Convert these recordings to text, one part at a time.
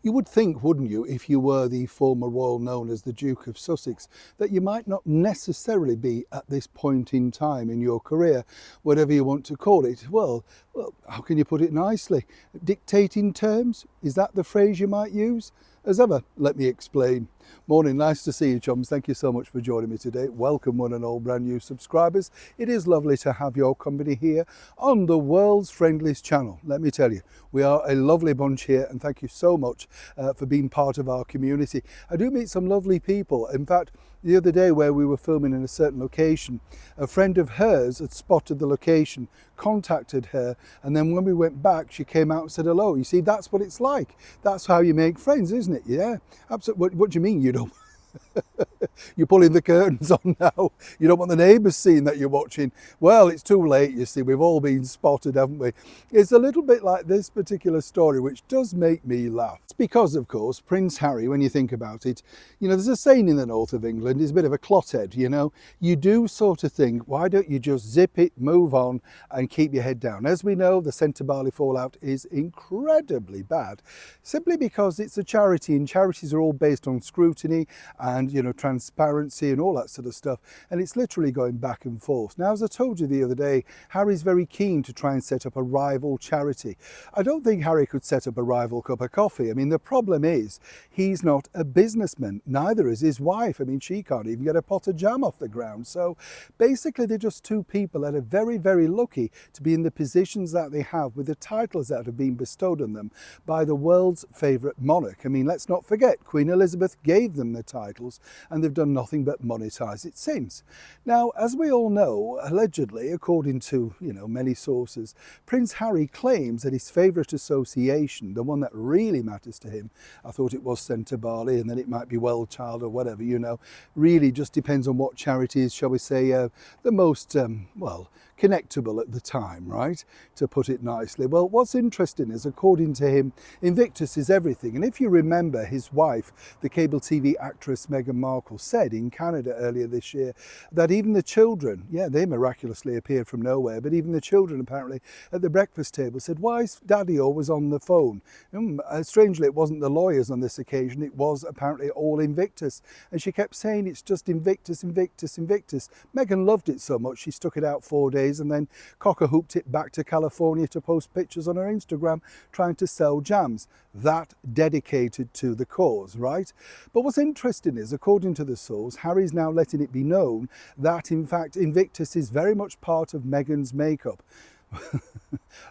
You would think, wouldn't you, if you were the former royal known as the Duke of Sussex, that you might not necessarily be at this point in time in your career, whatever you want to call it. Well, how can you put it nicely? Dictating terms? Is that the phrase you might use? As ever, let me explain. Morning, nice to see you, chums. Thank you so much for joining me today. Welcome, one and all brand new subscribers. It is lovely to have your company here on the world's friendliest channel. Let me tell you, we are a lovely bunch here, and thank you so much for being part of our community. I do meet some lovely people. In fact, the other day where we were filming in a certain location, a friend of hers had spotted the location, contacted her, and then when we went back, she came out and said hello. You see, that's what it's like. That's how you make friends, isn't it? Yeah, absolutely. What do you mean you don't? You're pulling the curtains on now. You don't want the neighbours seeing that you're watching. Well, it's too late, you see. We've all been spotted, haven't we? It's a little bit like this particular story, which does make me laugh. It's because, of course, Prince Harry, when you think about it, you know, there's a saying in the north of England, he's a bit of a clothead, you know. You do sort of think, why don't you just zip it, move on, and keep your head down? As we know, the Centre Barley fallout is incredibly bad, simply because it's a charity, and charities are all based on scrutiny and, you know, transparency and all that sort of stuff, and it's literally going back and forth. Now, as I told you the other day, Harry's very keen to try and set up a rival charity. I don't think Harry could set up a rival cup of coffee. I mean, the problem is he's not a businessman, neither is his wife. I mean, she can't even get a pot of jam off the ground. So basically they're just two people that are very, very lucky to be in the positions that they have, with the titles that have been bestowed on them by the world's favourite monarch. I mean, let's not forget, Queen Elizabeth gave them the titles, and they've done nothing but monetize it since. Now, as we all know, allegedly, according to, you know, many sources, Prince Harry claims that his favourite association, the one that really matters to him, I thought it was Centre Barley, and then it might be Well Child or whatever, you know, really just depends on what charity is, shall we say, the most, well, connectable at the time, right, to put it nicely. Well, what's interesting is, according to him, Invictus is everything. And if you remember, his wife, the cable TV actress Meghan Markle, said in Canada earlier this year that even the children, yeah, they miraculously appeared from nowhere, but even the children apparently at the breakfast table said, why is Daddy always on the phone? Strangely, it wasn't the lawyers on this occasion, it was apparently all Invictus. And she kept saying, it's just Invictus, Invictus, Invictus. Meghan loved it so much, she stuck it out 4 days and then cock-a-hooped it back to California to post pictures on her Instagram trying to sell jams. That dedicated to the cause, right? But what's interesting is, according to the source, Harry's now letting it be known that, in fact, Invictus is very much part of Meghan's makeup.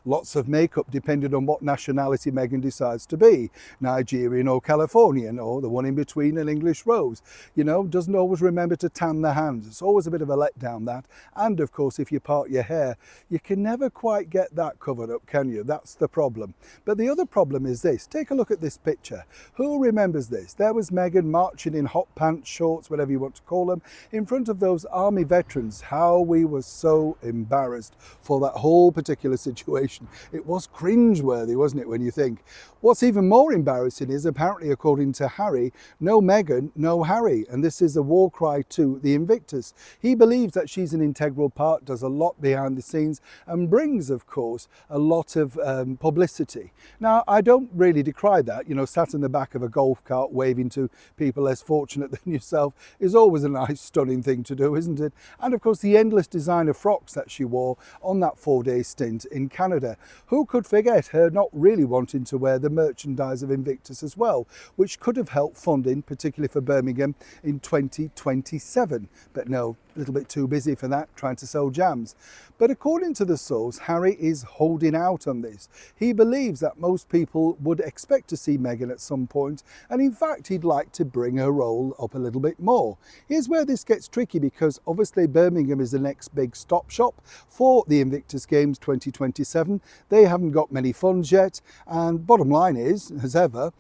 Lots of makeup depending on what nationality Meghan decides to be, Nigerian or Californian, or the one in between, an English rose. You know, doesn't always remember to tan the hands. It's always a bit of a letdown, that. And of course, if you part your hair, you can never quite get that covered up, can you? That's the problem. But the other problem is this. Take a look at this picture. Who remembers this? There was Meghan marching in hot pants, shorts, whatever you want to call them, in front of those army veterans. How we were so embarrassed for that whole particular situation. It was cringeworthy, wasn't it, when you think? What's even more embarrassing is, apparently, according to Harry, no Meghan, no Harry, and this is a war cry to the Invictus. He believes that she's an integral part, does a lot behind the scenes, and brings, of course, a lot of publicity. Now, I don't really decry that. You know, sat in the back of a golf cart waving to people less fortunate than yourself is always a nice, stunning thing to do, isn't it? And of course, the endless designer frocks that she wore on that 4-day stint in Canada. Who could forget her not really wanting to wear the merchandise of Invictus as well, which could have helped funding, particularly for Birmingham, in 2027. But no, a little bit too busy for that, trying to sell jams. But according to the source, Harry is holding out on this. He believes that most people would expect to see Meghan at some point, and in fact he'd like to bring her role up a little bit more. Here's where this gets tricky, because obviously Birmingham is the next big stop shop for the Invictus Games 2027. They haven't got many funds yet, and bottom line is, as ever,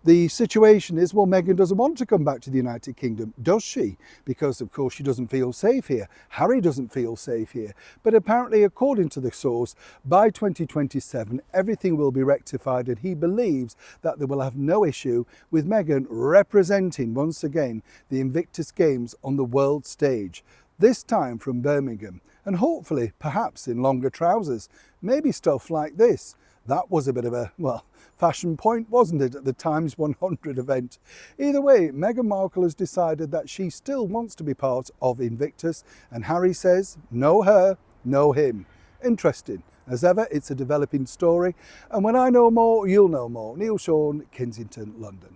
the situation is, well, Meghan doesn't want to come back to the United Kingdom, does she? Because, of course, she doesn't feel safe here. Harry doesn't feel safe here. But apparently, according to the source, by 2027, everything will be rectified, and he believes that they will have no issue with Meghan representing, once again, the Invictus Games on the world stage. This time from Birmingham, and hopefully, perhaps in longer trousers. Maybe stuff like this. That was a bit of a, well, fashion point, wasn't it, at the Times 100 event? Either way, Meghan Markle has decided that she still wants to be part of Invictus, and Harry says, no her, no him. Interesting. As ever, it's a developing story, and when I know more, you'll know more. Neil Sean, Kensington, London.